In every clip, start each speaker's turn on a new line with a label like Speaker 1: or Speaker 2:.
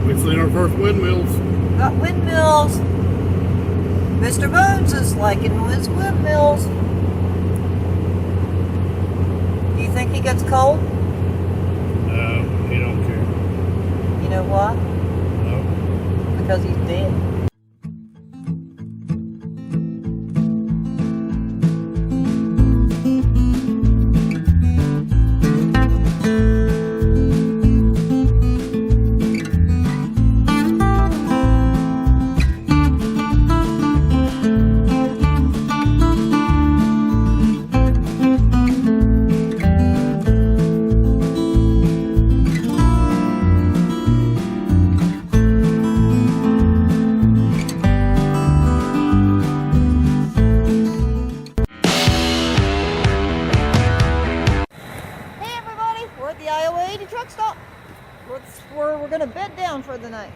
Speaker 1: We've seen our first windmills.
Speaker 2: Got windmills. Mr. Bones is liking his windmills. Do you think he gets cold?
Speaker 1: He don't care.
Speaker 2: You know why?
Speaker 1: No.
Speaker 2: Because he's dead. Truck stop. We're gonna bed down for the night.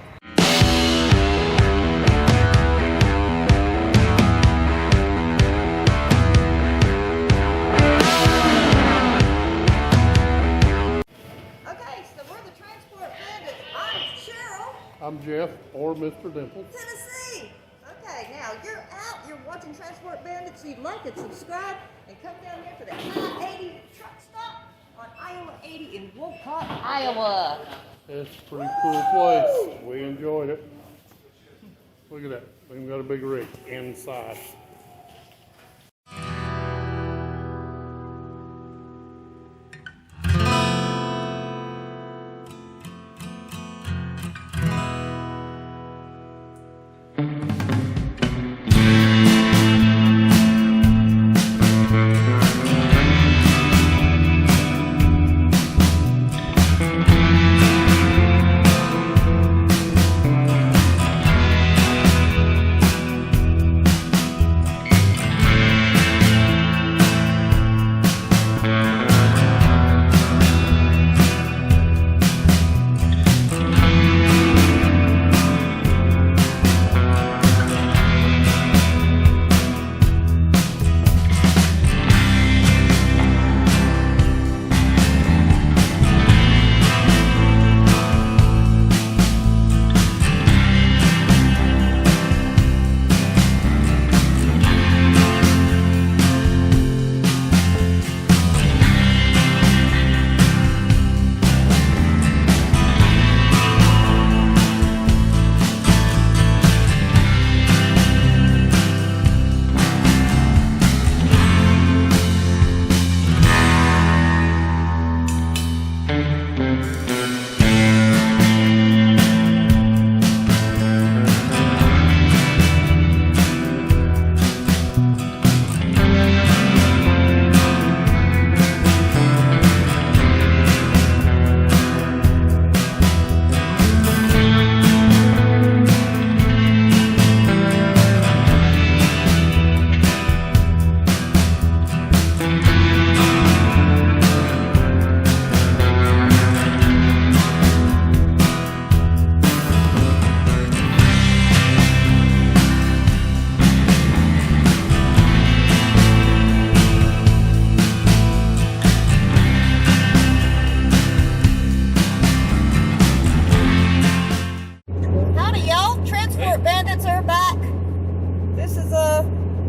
Speaker 2: Okay, so we're the Transport Bandits. I'm Cheryl.
Speaker 1: I'm Jeff, or Mr. Dimples.
Speaker 2: Tennessee. Okay, now you're out. You're watching Transport Bandits. You'd like it, subscribe, and come down here to the I-80 truck stop on Iowa 80 in Wolcott, Iowa.
Speaker 1: It's a pretty cool place. We enjoyed it. Look at that. We've got a big rig inside.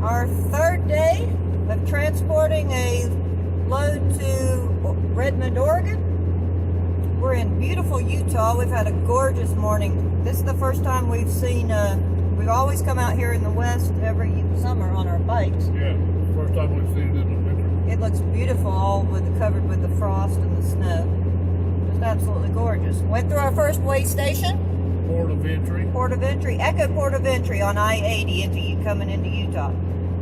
Speaker 1: Our third day of transporting a load to Redmond, Oregon. We're in beautiful Utah. We've had a gorgeous morning. This is the first time we've seen, we've always come out here in the west every summer on our bikes. Yeah, first time we've seen it in the winter.
Speaker 2: It looks beautiful, all covered with the frost and the snow. Just absolutely gorgeous. Went through our first way station.
Speaker 1: Port of entry.
Speaker 2: Port of entry, Echo Port of Entry on I-80 coming into Utah.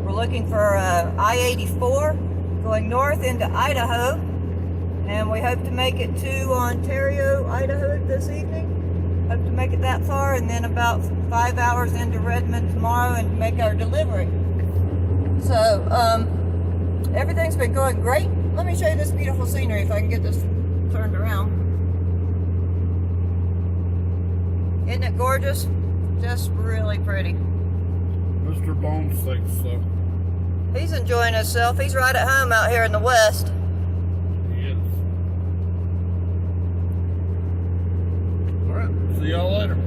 Speaker 2: We're looking for I-84 going north into Idaho, and we hope to make it to Ontario, Idaho this evening. Hope to make it that far, and then about 5 hours into Redmond tomorrow and make our delivery. So everything's been going great. Let me show you this beautiful scenery if I can get this turned around. Isn't it gorgeous?
Speaker 1: Just really pretty.
Speaker 3: Mr. Bones thinks so.
Speaker 1: He's enjoying himself. He's right at home out here in the west.
Speaker 3: Yes. Alright, see y'all later.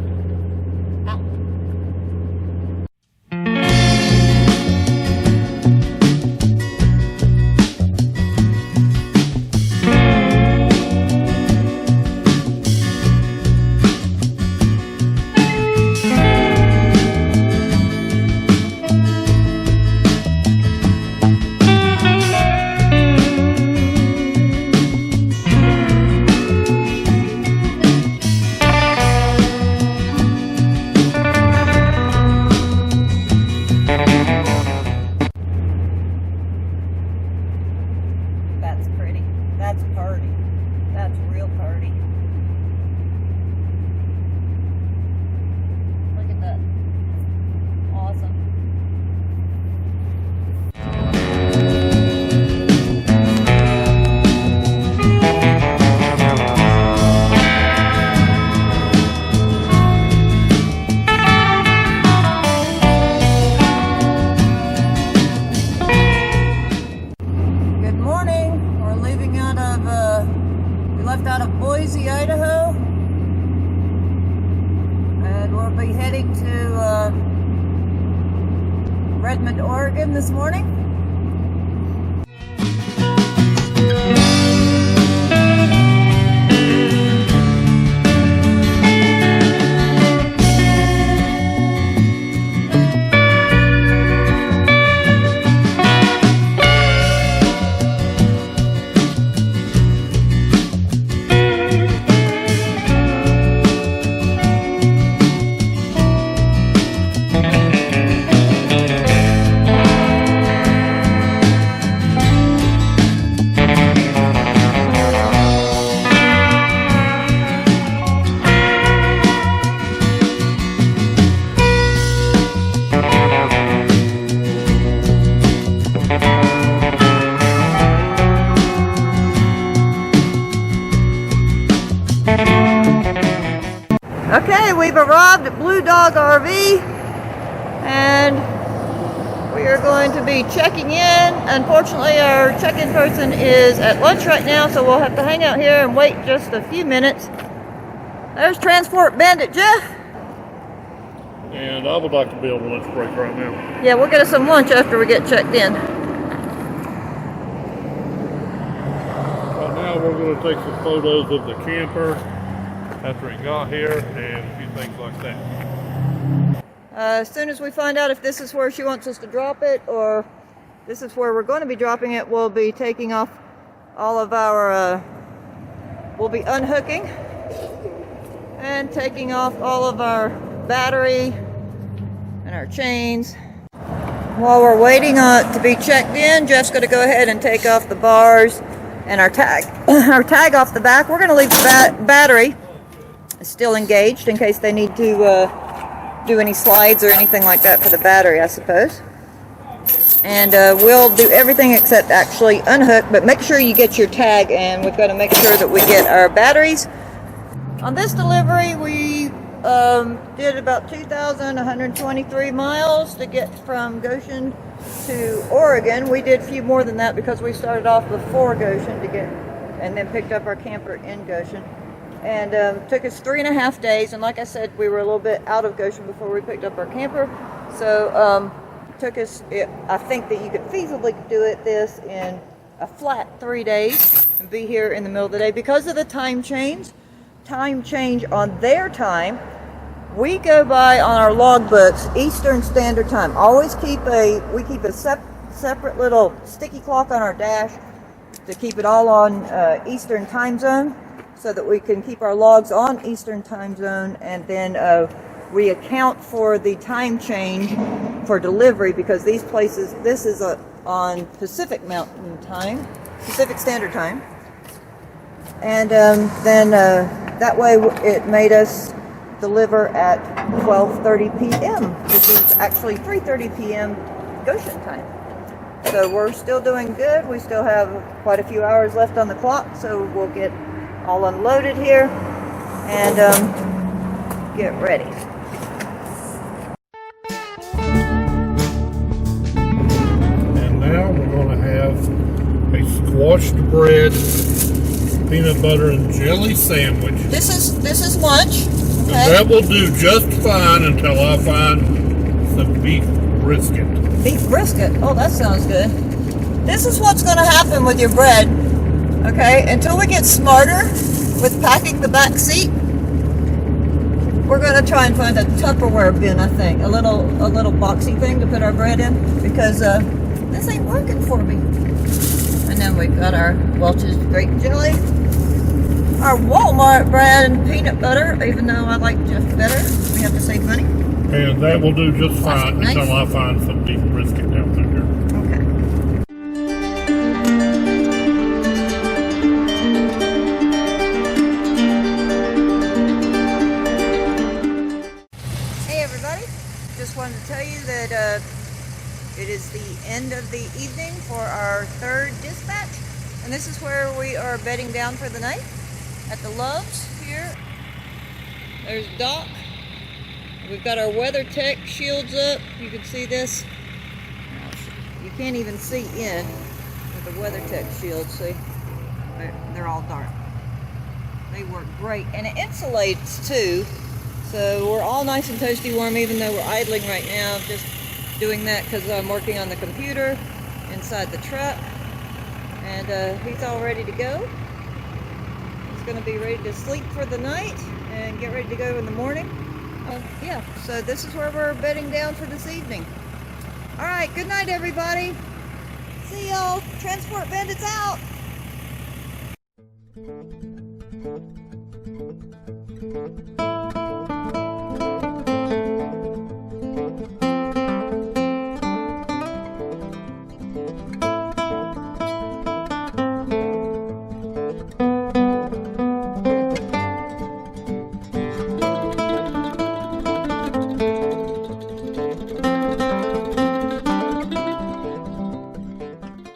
Speaker 1: That's pretty. That's party. That's real party. Look at that. Awesome. Good morning. We're leaving out of, we left out of Boise, Idaho. And we'll be heading to Redmond, Oregon this morning. Okay, we've arrived at Blue Dog RV and we are going to be checking in. Unfortunately, our check-in person is at lunch right now, so we'll have to hang out here and wait just a few minutes. There's Transport Bandit Jeff.
Speaker 3: And I would like to be on a lunch break right now.
Speaker 1: Yeah, we'll get us some lunch after we get checked in.
Speaker 3: Right now we're going to take some photos of the camper after it got here and a few things like that.
Speaker 1: As soon as we find out if this is where she wants us to drop it or this is where we're going to be dropping it, we'll be taking off all of our, we'll be unhooking and taking off all of our battery and our chains. While we're waiting to be checked in, Jeff's going to go ahead and take off the bars and our tag off the back. We're going to leave the battery still engaged in case they need to do any slides or anything like that for the battery, I suppose. And we'll do everything except actually unhook, but make sure you get your tag, and we've got to make sure that we get our batteries. On this delivery, we did about 2,123 miles to get from Goshen to Oregon. We did a few more than that because we started off before Goshen to get, and then picked up our camper in Goshen. And took us 3.5 days, and like I said, we were a little bit out of Goshen before we picked up our camper. So took us, I think that you could feasibly do this in a flat 3 days and be here in the middle of the day. Because of the time change on their time, we go by on our logbooks Eastern Standard Time. Always keep we keep a separate little sticky clock on our dash to keep it all on Eastern Time Zone, so that we can keep our logs on Eastern Time Zone, and then we account for the time change for delivery, because these places, this is on Pacific Mountain Time, Pacific Standard Time, and then that way it made us deliver at 12:30 p.m., which is actually 3:30 p.m. Goshen time. So we're still doing good. We still have quite a few hours left on the clock, so we'll get all unloaded here and get ready.
Speaker 3: bread, peanut butter and jelly sandwich.
Speaker 1: This is lunch.
Speaker 3: And
Speaker 1: Okay.
Speaker 3: that will do just fine until I find some beef brisket.
Speaker 1: Beef brisket. Oh, that sounds good. This is what's going to happen with your bread. Okay, until we get smarter with packing the back seat, we're going to try and find a Tupperware bin, I think. A little boxy thing to put our bread in, because this ain't working for me. And then we've got our Welch's grape jelly, our Walmart brand peanut butter, even though I like Jeff better. We have to save money.
Speaker 3: And that will do just fine
Speaker 1: Nice.
Speaker 3: until I find some beef brisket down there.
Speaker 1: Okay. Hey everybody, just wanted to tell you that it is the end of the evening for our third dispatch, and this is where we are bedding down for the night at the Loves here. There's Doc. We've got our WeatherTech shields up. You can see this. You can't even see in with the WeatherTech shields. See, they're all dark. They work great, and it insulates too. So we're all nice and toasty warm, even though we're idling right now. Just doing that because I'm working on the computer inside the truck, and he's all ready to go. He's going to be ready to sleep for the night and get ready to go in the morning. Yeah, so this is where we're bedding down for this evening. All right, good night, everybody. See y'all. Transport Bandits out.